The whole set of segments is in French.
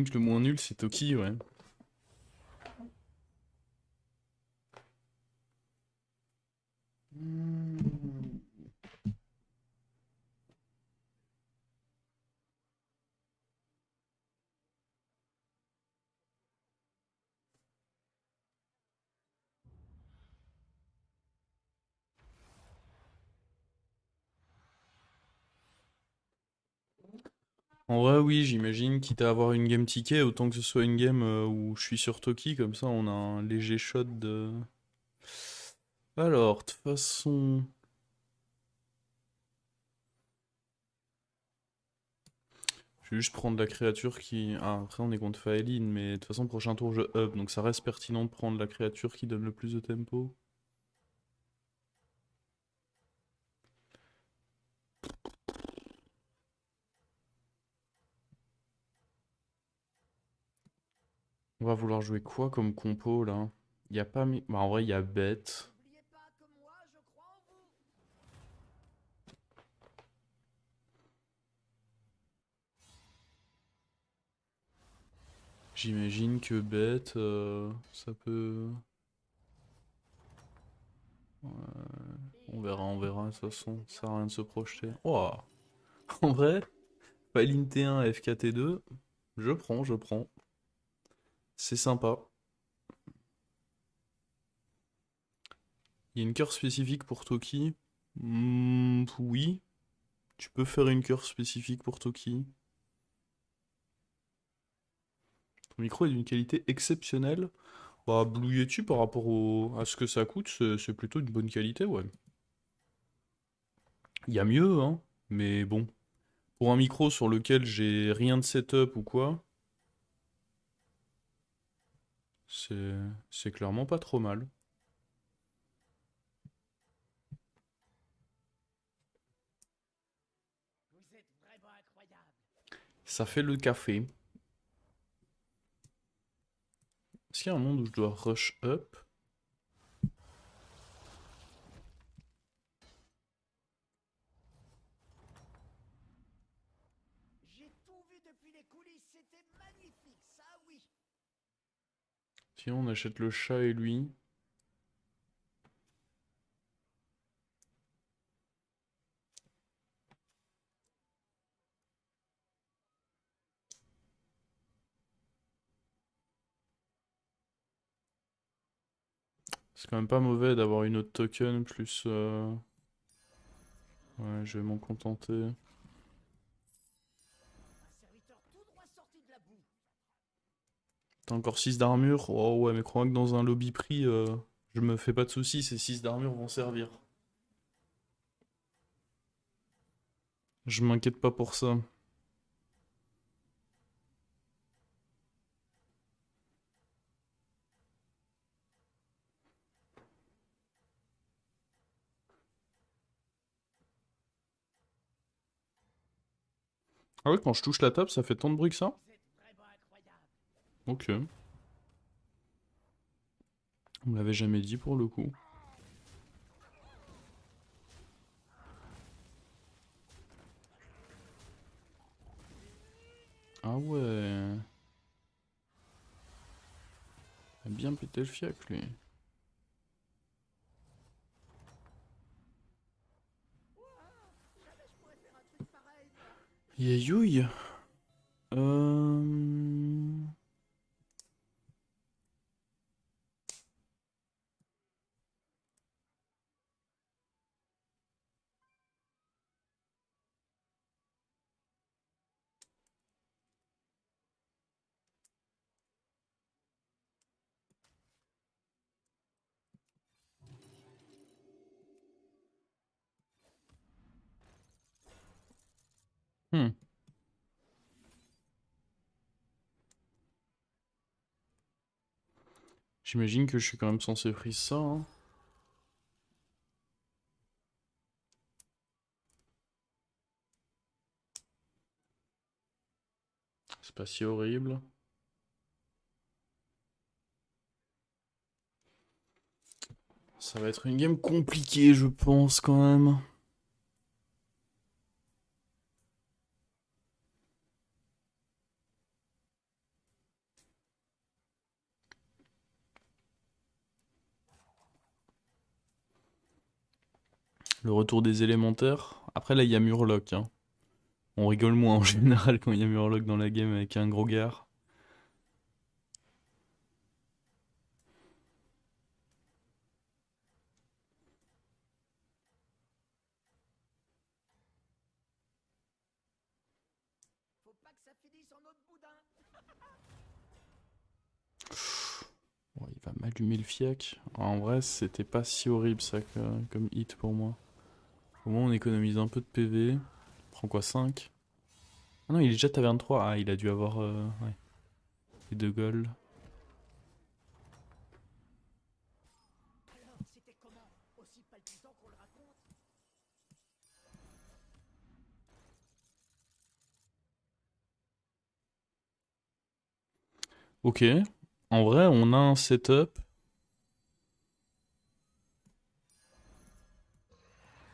Donc le moins nul, c'est Toki, ouais. Hmm. En vrai, oui, j'imagine, quitte à avoir une game ticket, autant que ce soit une game où je suis sur Toki, comme ça on a un léger shot de... Alors, de toute façon... Je vais juste prendre la créature qui... Ah, après on est contre Faeline, mais de toute façon, prochain tour je up, donc ça reste pertinent de prendre la créature qui donne le plus de tempo. On va vouloir jouer quoi comme compo, là? Il y a pas... Bah, en vrai, il y a bête. J'imagine que bête, ça peut... on verra, de toute façon, ça sert à rien de se projeter. Oh, en vrai, Paline T1, FK T2, je prends. C'est sympa. Il y a une cœur spécifique pour Toki. Oui, tu peux faire une cœur spécifique pour Toki. Ton micro est d'une qualité exceptionnelle. Bah, Blue Yeti par rapport à ce que ça coûte, c'est plutôt une bonne qualité, ouais. Il y a mieux, hein, mais bon. Pour un micro sur lequel j'ai rien de setup ou quoi, c'est c'est clairement pas trop mal. Ça fait le café. Est-ce qu'il y a un monde où je dois rush up? Sinon, on achète le chat et lui. C'est quand même pas mauvais d'avoir une autre token plus... Ouais, je vais m'en contenter. T'as encore 6 d'armure? Oh ouais, mais crois que dans un lobby prix, je me fais pas de soucis, ces 6 d'armure vont servir. Je m'inquiète pas pour ça. Ah ouais, quand je touche la table, ça fait tant de bruit que ça? Ok. On me l'avait jamais dit pour le coup. Ah ouais. Il a bien pété le fiac, lui. Yayouille. Euh... hmm. J'imagine que je suis quand même censé freeze ça, hein. C'est pas si horrible. Ça va être une game compliquée, je pense, quand même. Le retour des élémentaires. Après là il y a Murloc, hein. On rigole moins en général quand il y a Murloc dans la game avec un gros gars. Bon, il va m'allumer le fiac. En vrai, c'était pas si horrible ça comme hit pour moi. Au moins, on économise un peu de PV. On prend quoi, 5? Ah non, il est déjà taverne 3. Ah, il a dû avoir ouais, les 2 goals. Ok. En vrai, on a un setup.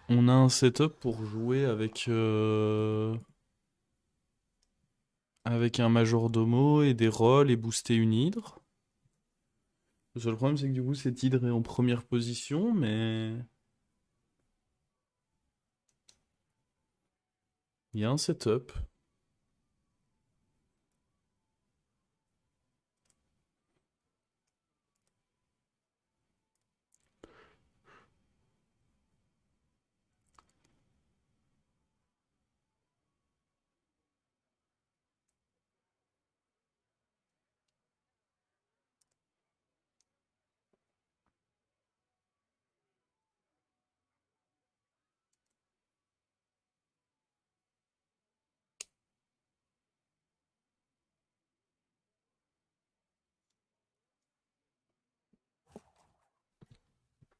On a un setup pour jouer avec un majordomo et des rôles et booster une hydre. Le seul problème, c'est que du coup, cette hydre est en première position, mais il y a un setup.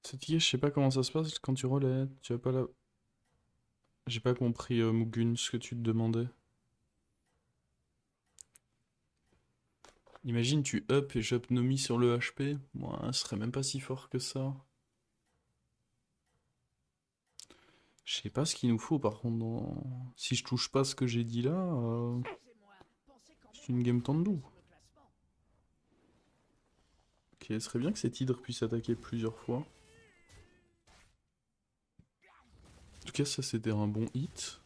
Cette je sais pas comment ça se passe quand tu relais. Tu as pas la. J'ai pas compris, Mugun, ce que tu te demandais. Imagine, tu up et j'up Nomi sur le HP. Moi, ce serait même pas si fort que ça. Je sais pas ce qu'il nous faut par contre. Si je touche pas ce que j'ai dit là, c'est une game Tendu. Ok, ce serait bien que cette hydre puisse attaquer plusieurs fois. En tout cas, ça c'était un bon hit.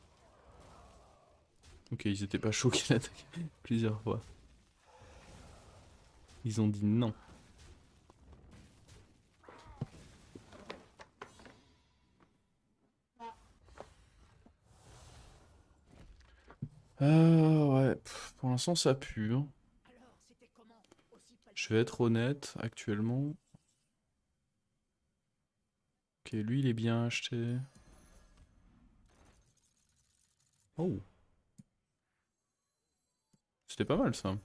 Ok, ils étaient pas chauds qu'il attaque plusieurs fois. Ils ont dit non. Ouais, pour l'instant ça pue, hein. Je vais être honnête, actuellement. Ok, lui il est bien acheté. Oh, c'était pas mal ça.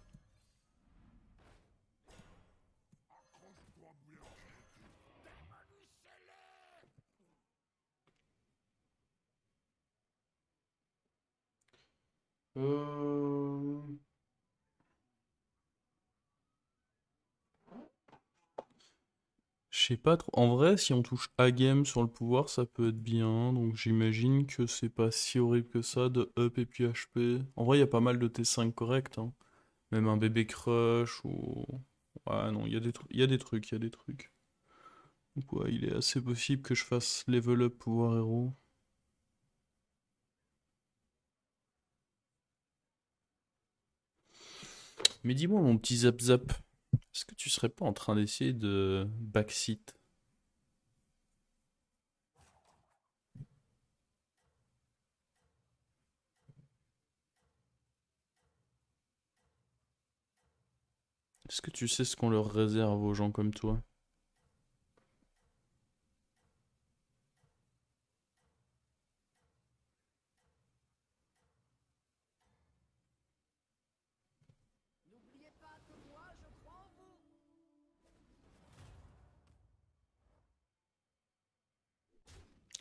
Euh... Je sais pas trop. En vrai, si on touche A game sur le pouvoir, ça peut être bien. Donc j'imagine que c'est pas si horrible que ça de up et puis HP. En vrai, il y a pas mal de T5 corrects, hein. Même un bébé crush ou. Ouais, non, il y a des trucs, il y a des trucs, il y a des trucs. Donc ouais, il est assez possible que je fasse level up pouvoir héros. Mais dis-moi, mon petit Zap Zap, est-ce que tu serais pas en train d'essayer de backseat? Est-ce que tu sais ce qu'on leur réserve aux gens comme toi?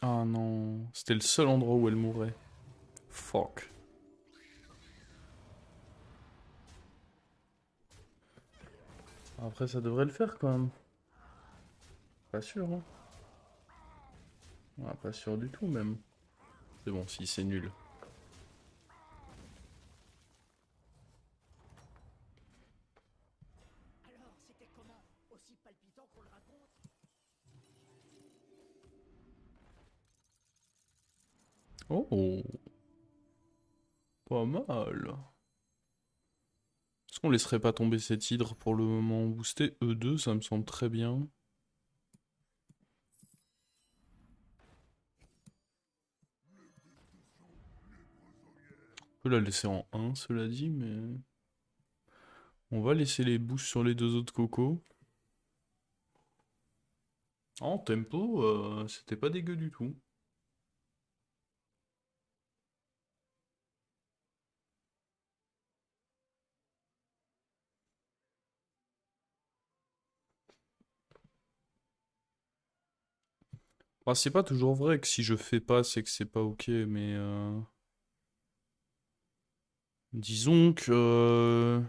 Ah non, c'était le seul endroit où elle mourrait. Fuck. Après, ça devrait le faire quand même. Pas sûr, hein. Ouais, pas sûr du tout même. C'est bon, si c'est nul. Oh, pas mal. Est-ce qu'on laisserait pas tomber cet hydre pour le moment booster E2, ça me semble très bien. On peut la laisser en 1, cela dit, mais... On va laisser les boosts sur les deux autres cocos. En tempo, c'était pas dégueu du tout. Bah, c'est pas toujours vrai que si je fais pas, c'est que c'est pas ok, mais... Disons que...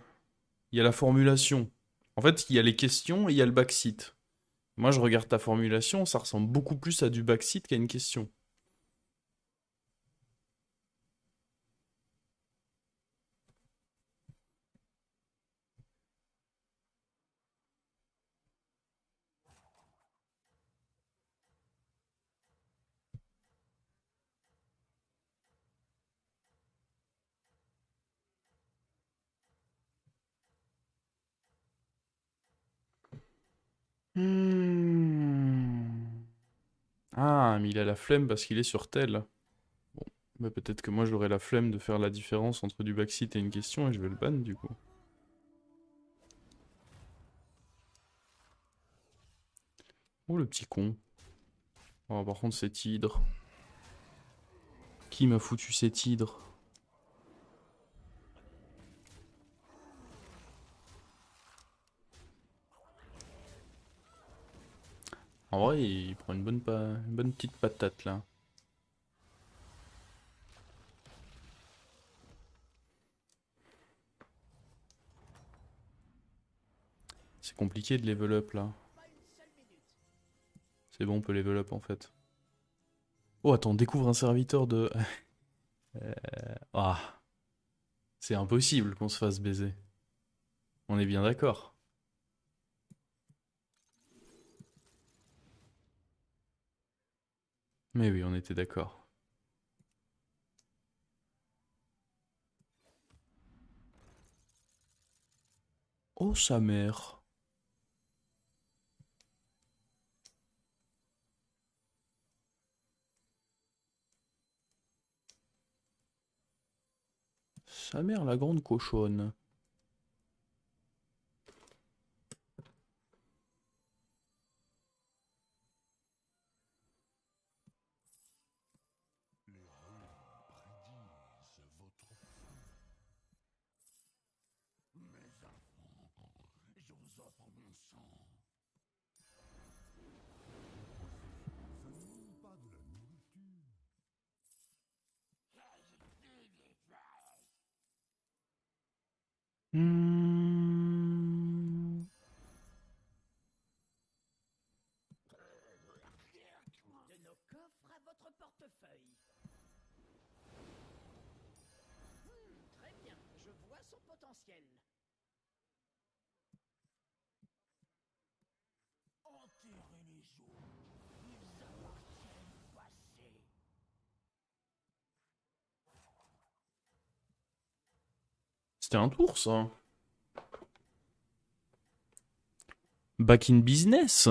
il y a la formulation. En fait, il y a les questions et il y a le backseat. Moi, je regarde ta formulation, ça ressemble beaucoup plus à du backseat qu'à une question. Hmm. Ah, mais il a la flemme parce qu'il est sur tel. Bon, mais peut-être que moi j'aurai la flemme de faire la différence entre du backseat et une question et je vais le ban du coup. Oh le petit con. Oh, par contre cet hydre. Qui m'a foutu cet hydre? En vrai, il prend une bonne petite patate là. C'est compliqué de level up là. C'est bon, on peut level up en fait. Oh attends, découvre un serviteur de... Ah, c'est impossible qu'on se fasse baiser. On est bien d'accord. Mais oui, on était d'accord. Oh sa mère. Sa mère la grande cochonne. Hmm. De nos coffres à votre portefeuille. Très bien, je vois son potentiel. Enterrez les jours. Ils appartiennent au passé. C'était un tour ça. Back in business.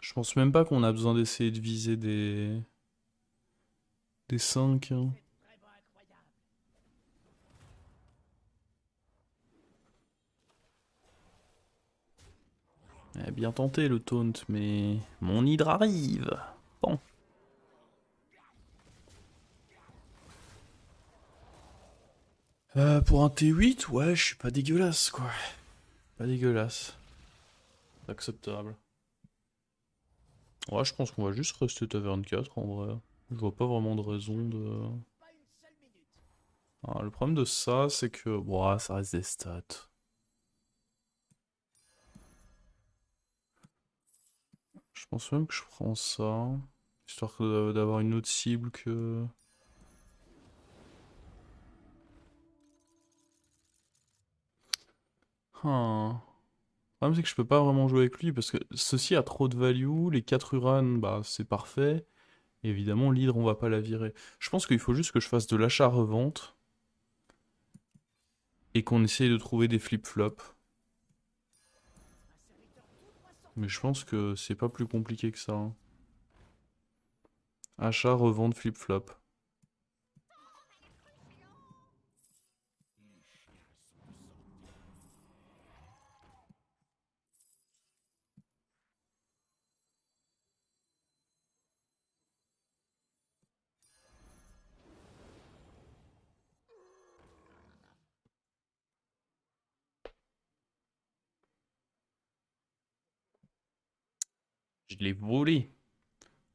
Je pense même pas qu'on a besoin d'essayer de viser des 5. C'est vraiment incroyable. Bien tenté le taunt, mais mon hydre arrive. Bon. Pour un T8, ouais, je suis pas dégueulasse quoi. Pas dégueulasse. Acceptable. Ouais, je pense qu'on va juste rester taverne 4 en vrai. Je vois pas vraiment de raison de... Pas une seule minute. Ah, le problème de ça, c'est que... Bon, ça reste des stats. Je pense même que je prends ça. Histoire d'avoir une autre cible que... Le problème, c'est que je peux pas vraiment jouer avec lui parce que ceci a trop de value. Les 4 Uran, bah c'est parfait. Et évidemment, l'hydre, on va pas la virer. Je pense qu'il faut juste que je fasse de l'achat-revente et qu'on essaye de trouver des flip-flops. Mais je pense que c'est pas plus compliqué que ça, hein. Achat, revente, flip-flop. Je l'ai volé.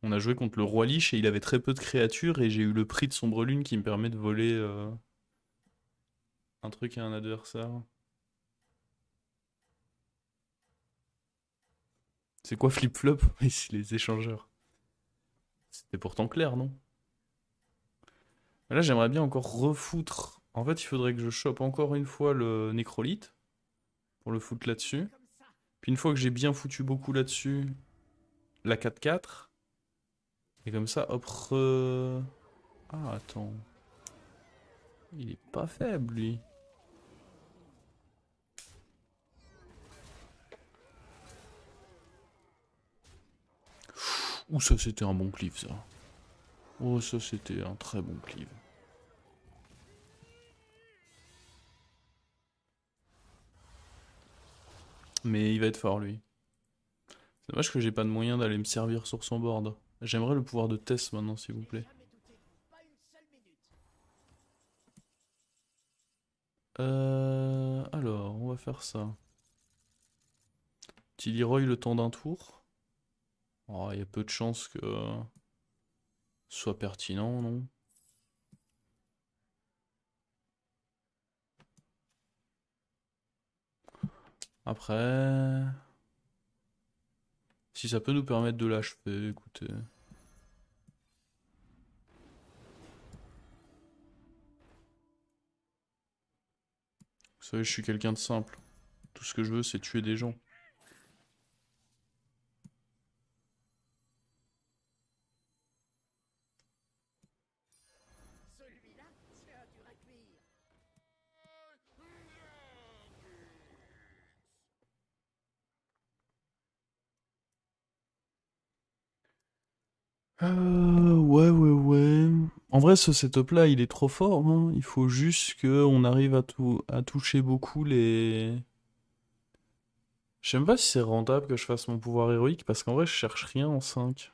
On a joué contre le roi Lich et il avait très peu de créatures et j'ai eu le prix de Sombre Lune qui me permet de voler un truc à un adversaire. C'est quoi flip-flop? Oui, c'est les échangeurs. C'était pourtant clair, non? Là, j'aimerais bien encore refoutre. En fait, il faudrait que je chope encore une fois le nécrolithe pour le foutre là-dessus. Puis une fois que j'ai bien foutu beaucoup là-dessus, la 4-4. Et comme ça, hop, Ah, attends. Il est pas faible, lui. Ouh, ça, c'était un bon cleave, ça. Oh, ça, c'était un très bon cleave. Mais il va être fort, lui. C'est dommage que j'ai pas de moyen d'aller me servir sur son board. J'aimerais le pouvoir de test maintenant, s'il vous plaît. Alors, on va faire ça. Petit Leroy le temps d'un tour. Oh, il y a peu de chances que ce soit pertinent, non? Après, si ça peut nous permettre de l'achever, écoutez. Vous savez, je suis quelqu'un de simple. Tout ce que je veux, c'est tuer des gens. Celui-là, tiens, dur à cuire. Ouais. En vrai, ce setup-là, il est trop fort, hein. Il faut juste qu'on arrive à toucher beaucoup les... Je sais même pas si c'est rentable que je fasse mon pouvoir héroïque, parce qu'en vrai, je cherche rien en 5.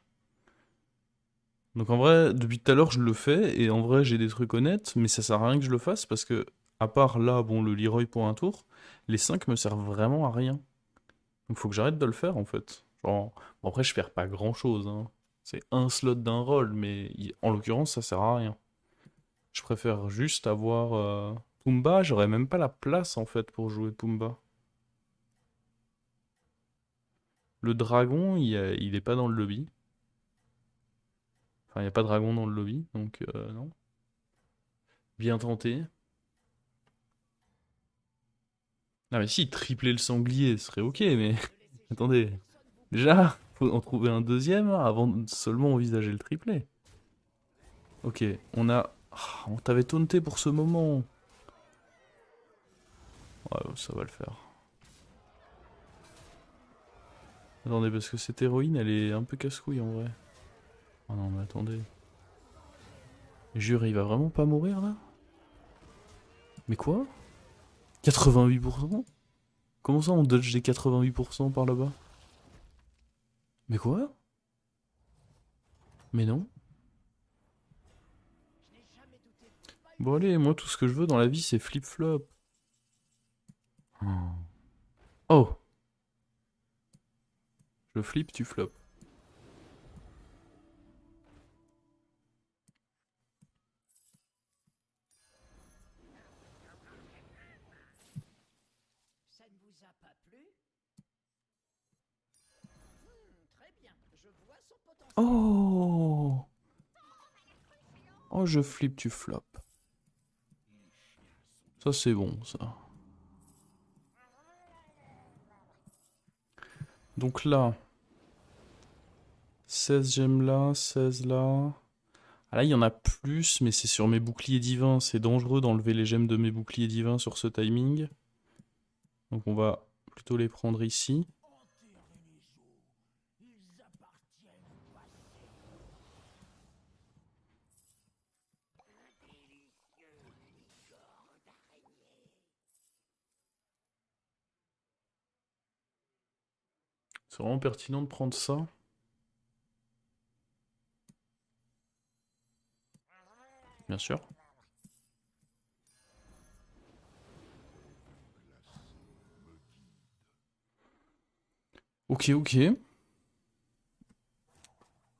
Donc en vrai, depuis tout à l'heure, je le fais, et en vrai, j'ai des trucs honnêtes, mais ça sert à rien que je le fasse, parce que, à part là, bon, le Leroy pour un tour, les 5 me servent vraiment à rien. Donc faut que j'arrête de le faire, en fait. Genre, bon, après, je perds pas grand-chose, hein. C'est un slot d'un rôle, mais en l'occurrence, ça sert à rien. Je préfère juste avoir Pumba. J'aurais même pas la place en fait pour jouer Pumba. Le dragon, il est pas dans le lobby. Enfin, il n'y a pas de dragon dans le lobby, donc non. Bien tenté. Ah mais si, tripler le sanglier, ce serait ok, mais attendez. Déjà, faut en trouver un deuxième avant de seulement envisager le triplé. Ok, on a... Ah, on t'avait taunté pour ce moment. Ouais, ça va le faire. Attendez, parce que cette héroïne, elle est un peu casse-couille en vrai. Oh non, mais attendez. Jure, il va vraiment pas mourir là? Mais quoi? 88%? Comment ça on dodge des 88% par là-bas? Mais quoi? Mais non? Bon allez, moi tout ce que je veux dans la vie c'est flip-flop. Oh! Je flip, tu flop. Ça ne vous a pas plu? Très bien, je vois son potentiel. Oh! Oh, je flip, tu flop. Ça c'est bon ça. Donc là, 16 gemmes là, 16 là. Ah là, il y en a plus, mais c'est sur mes boucliers divins. C'est dangereux d'enlever les gemmes de mes boucliers divins sur ce timing. Donc on va plutôt les prendre ici. C'est vraiment pertinent de prendre ça. Bien sûr. Ok, ok. Et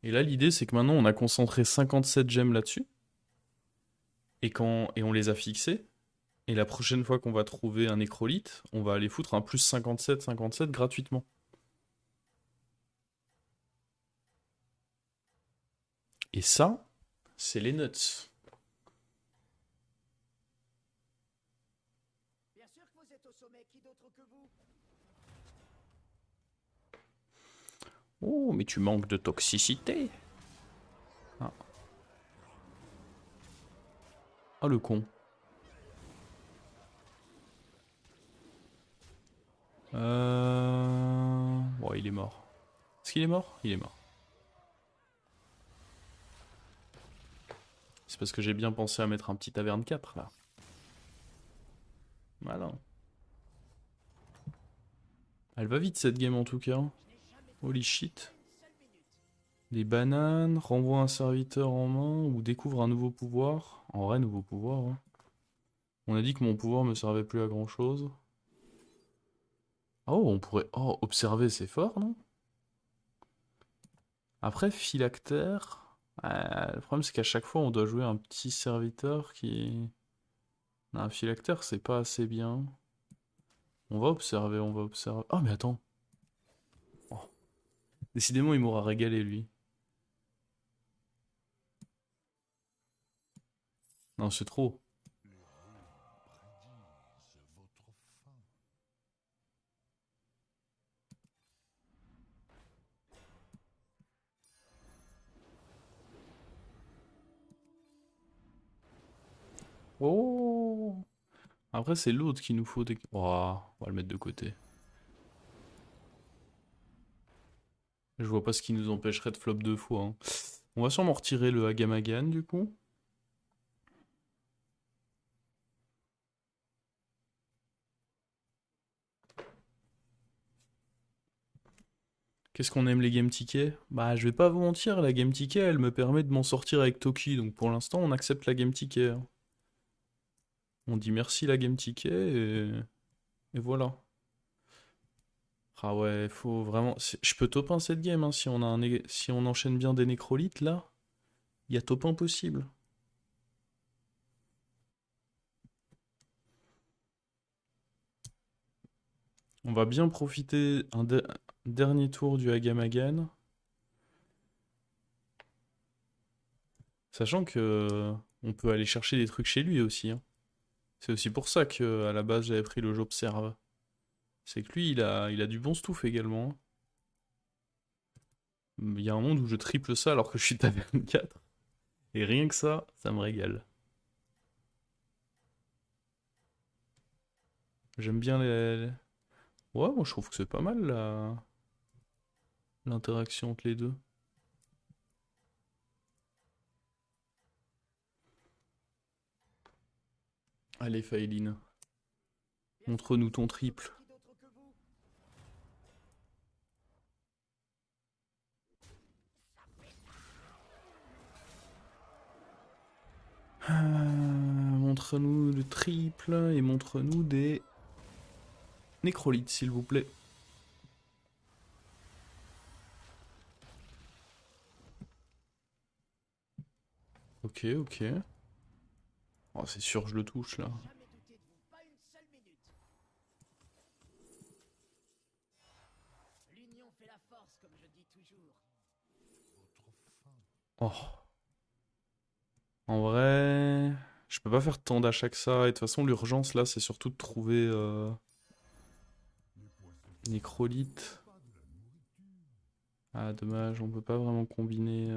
là, l'idée, c'est que maintenant, on a concentré 57 gemmes là-dessus. Et on les a fixées. Et la prochaine fois qu'on va trouver un nécrolithe, on va aller foutre un plus 57, 57 gratuitement. Et ça, c'est les nuts. Bien sûr que vous êtes au sommet, qui d'autre que vous? Oh, mais tu manques de toxicité. Ah, ah le con. Bon, il est mort. Est-ce qu'il est mort? Il est mort. C'est parce que j'ai bien pensé à mettre un petit taverne 4 là. Voilà. Elle va vite cette game en tout cas. Holy shit. Des bananes, renvoie un serviteur en main ou découvre un nouveau pouvoir. En vrai, nouveau pouvoir. Hein. On a dit que mon pouvoir me servait plus à grand chose. Oh, on pourrait. Oh, observer, c'est fort, non? Après, phylactère. Le problème, c'est qu'à chaque fois, on doit jouer un petit serviteur qui. Un phylactère, c'est pas assez bien. On va observer, on va observer. Oh, mais attends. Oh. Décidément, il m'aura régalé, lui. Non, c'est trop. Oh! Après, c'est l'autre qu'il nous faut. Oh, on va le mettre de côté. Je vois pas ce qui nous empêcherait de flop 2 fois. Hein. On va sûrement retirer le Hagamagan, du coup. Qu'est-ce qu'on aime les game tickets? Bah, je vais pas vous mentir, la game ticket, elle me permet de m'en sortir avec Toki. Donc pour l'instant, on accepte la game ticket. Hein. On dit merci la game ticket et voilà. Ah ouais, faut vraiment. Je peux top 1 cette game, hein, si on a si on enchaîne bien des nécrolithes là, il y a top 1 possible. On va bien profiter un dernier tour du Hagamagan. Sachant que on peut aller chercher des trucs chez lui aussi. Hein. C'est aussi pour ça que à la base j'avais pris le Jobserve. C'est que lui il a du bon stuff également. Hein. Il y a un monde où je triple ça alors que je suis taverne 4. Et rien que ça me régale. J'aime bien les. Ouais, moi je trouve que c'est pas mal l'interaction entre les deux. Allez, Faeline, Bien sûr que montre-nous vous ton êtes au sommet, triple. qui d'autre que vous? Montre-nous le triple et montre-nous des nécrolites, s'il vous plaît. Ok, ok. Oh, c'est sûr, je le touche là. J'ai jamais douté de vous, pas une seule minute. L'union fait la force, comme je dis toujours. Oh. En vrai, je peux pas faire tant d'achats que ça. Et de toute façon, l'urgence là, c'est surtout de trouver nécrolite. Ah, dommage, on peut pas vraiment combiner.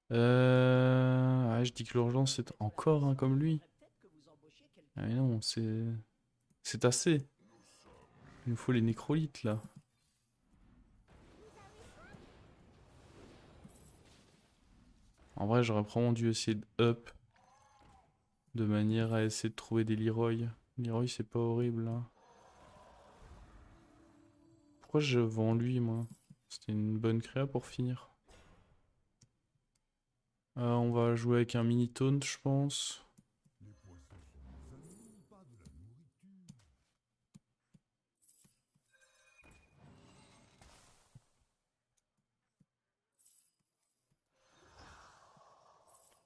Ah, je dis que l'urgence c'est encore un comme lui. Faudrait peut-être que vous embauchiez Ah quelqu'un. mais non, c'est assez. Il nous faut les nécrolites là. En vrai, j'aurais probablement dû essayer de up de manière à essayer de trouver des Leroy. Leroy, c'est pas horrible là. Pourquoi je vends lui, moi? C'était une bonne créa pour finir. On va jouer avec un mini taunt, je pense.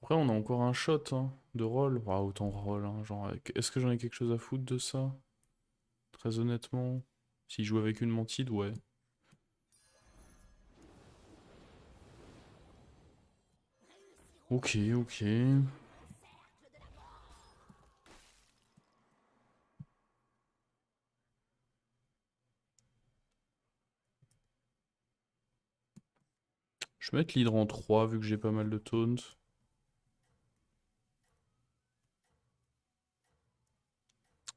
Après, on a encore un shot hein, de roll. Ouah, autant roll. Hein, genre, est-ce que j'en ai quelque chose à foutre de ça? Très honnêtement. S'il joue avec une mantide, ouais. Ok, ok. Je vais mettre l'hydre en 3 vu que j'ai pas mal de taunt.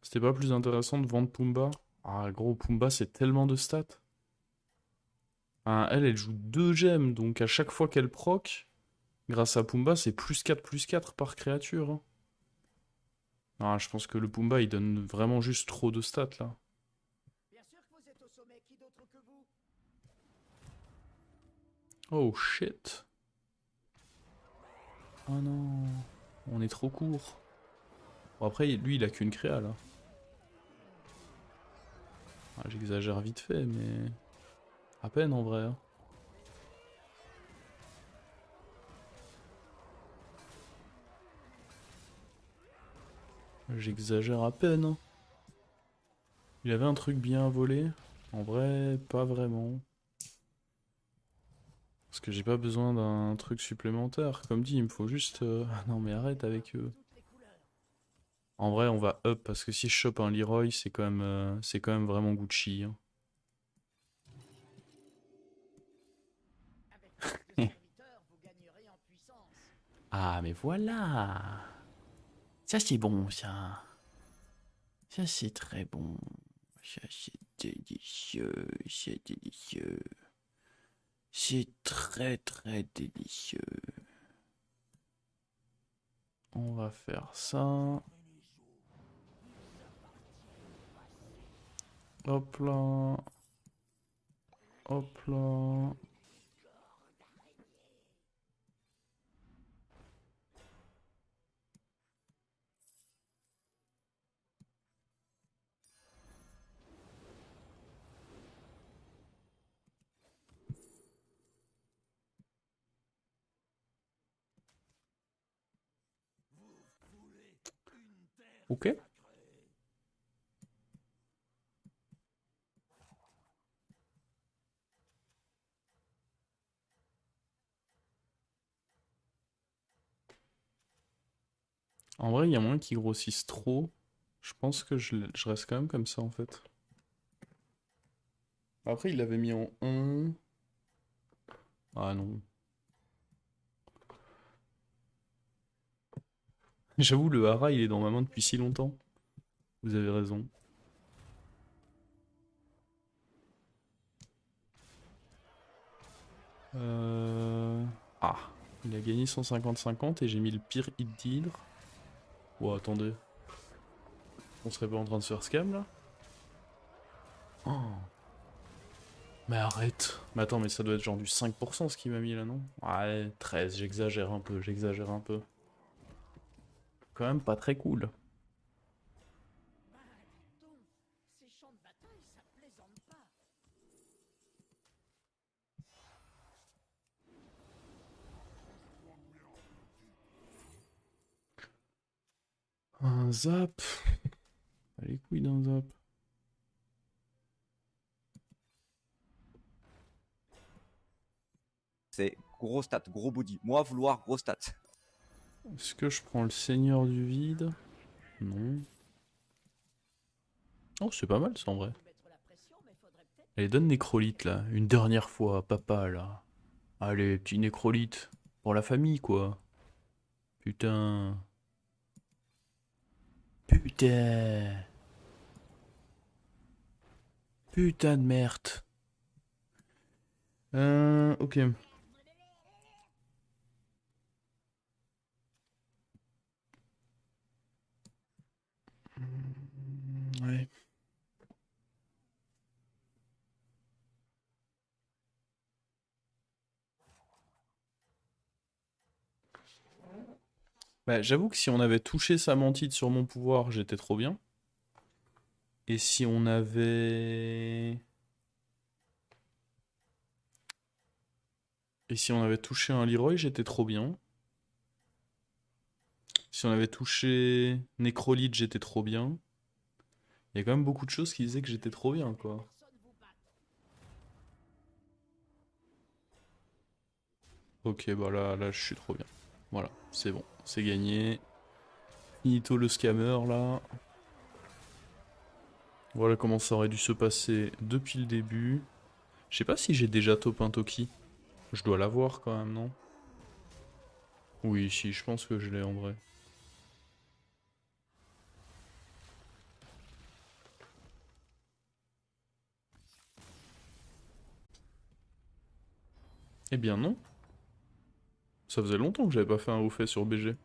C'était pas plus intéressant de vendre Pumba? Ah, gros, Pumba, c'est tellement de stats. Ah, elle joue 2 gemmes, donc à chaque fois qu'elle proc, grâce à Pumba, c'est plus 4 par créature. Hein. Ah, je pense que le Pumba, il donne vraiment juste trop de stats, là. Bien sûr que vous êtes au sommet, qui d'autre que vous? Oh, shit. Oh non, on est trop court. Bon, après, lui, il a qu'une créa, là. Ah, j'exagère vite fait, mais... À peine, en vrai. Hein. J'exagère à peine. Hein. Il avait un truc bien à voler. En vrai, pas vraiment. Parce que j'ai pas besoin d'un truc supplémentaire. Comme dit, il me faut juste... Ah non, mais arrête avec eux. Toutes les couleurs. En vrai, on va up, parce que si je chope un Leroy, c'est quand même vraiment Gucci. Hein. Avec plus de serviteurs, vous gagnerez en puissance. Ah, mais voilà. Ça, c'est bon, ça. Ça, c'est très bon. Ça, c'est délicieux. C'est délicieux. C'est très, très délicieux. On va faire ça. Hop là. Hop là. Ok. En vrai, il y a moyen qu'ils grossissent trop. Je pense que je reste quand même comme ça, en fait. Après, il l'avait mis en 1. Ah non. J'avoue, le hara, il est dans ma main depuis si longtemps. Vous avez raison. Ah, il a gagné 150-50 et j'ai mis le pire hit d'hydre. Oh, attendez. On serait pas en train de se faire scam là? Oh, mais arrête. Mais attends, mais ça doit être genre du 5% ce qu'il m'a mis là, non? Ouais, 13, j'exagère un peu, j'exagère un peu. Quand même pas très cool. Bah, dites donc, ces champs de bataille, ça plaisante pas. Un zap. Pas les couilles d'un zap. C'est gros stats, gros body. Moi, vouloir gros stats. Est-ce que je prends le Seigneur du Vide? Non. Oh, c'est pas mal ça en vrai. Allez, donne Nécrolite là. Une dernière fois, papa là. Allez, petit Nécrolite. Pour la famille quoi. Putain. Putain. Putain de merde. Ok. Ouais. Bah, j'avoue que si on avait touché sa mantide sur mon pouvoir, j'étais trop bien. Et si on avait... Et si on avait touché un Leroy, j'étais trop bien. Si on avait touché Necrolite, j'étais trop bien. Il y a quand même beaucoup de choses qui disaient que j'étais trop bien, quoi. Ok, bah là, je suis trop bien. Voilà, c'est bon, c'est gagné. Finito le scammer, là. Voilà comment ça aurait dû se passer depuis le début. Je sais pas si j'ai déjà top un Toki. Je dois l'avoir quand même, non? Oui, si, je pense que je l'ai en vrai. Eh bien non. Ça faisait longtemps que j'avais pas fait un haut fait sur BG.